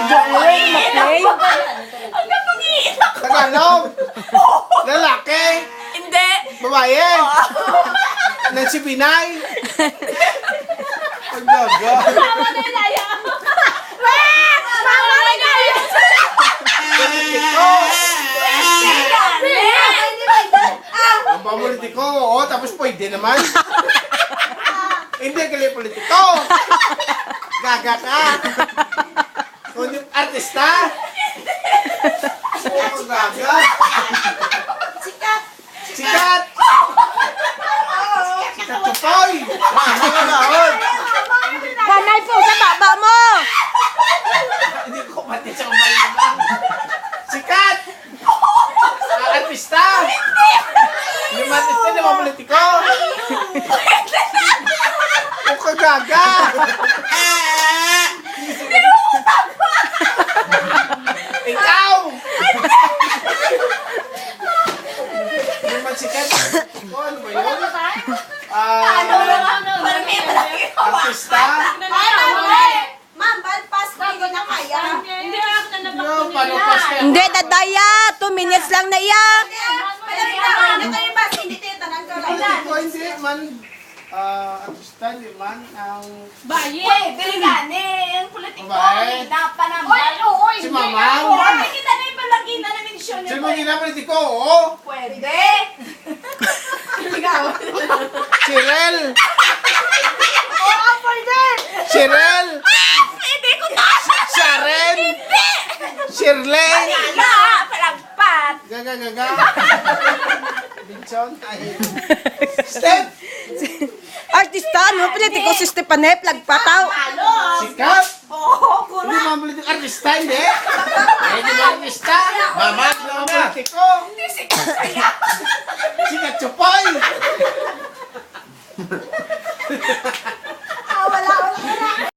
Joel McLean. Hanggang mag-iiyak. Tagalog. Lalaki. Hindi. Babae. Nancy Binay. Ang gaga. Tama na yun, ayaw. Tama na yun. Politiko. Ang papolitiko. Oo, tapos pwede naman. Hindi gali politiko. Gaga ka. Kundi artista. Oo, gaga. Sikat. Sikat. Sikat tupoy. Mga gahon. Panay po sa baba mo. Hindi ko pati sa umalimang. Sikat. Artista. Yung artista na mga politiko. Ang kagaga. Ikaw. Yung sikat. Ano ba yun? Artista. Ma'am, balpas na hindi na kaya. Hindi na ako Yung panupas ka. Hindi, dadaya. 2 minutes lang na iya. kayo ba? Hindi tayo tanang ka lang. Hindi man. Artista, hindi man. Ang Uy, biligani. Yung politiko. Babae. Napanambal. Si Mamang. Kita na yung balagina na mensyon. Sino mo ginapolitiko? Oo. Pwede. Cheryl. Oo, pwede. Cheryl. Hindi ko na. Sharon. Shirley. Wala, palagpat. Gaga, gaga. Binchon. Ay. Step. Artista, no? Politiko si Stepanep, lagpataw. Halo. Sikat. Oo, Hindi kura. mga politiko. Artista, hindi. Hindi mga artista. Mamag mga politiko. Hindi sikat kaya. Sikat chupoy. Wala, wala.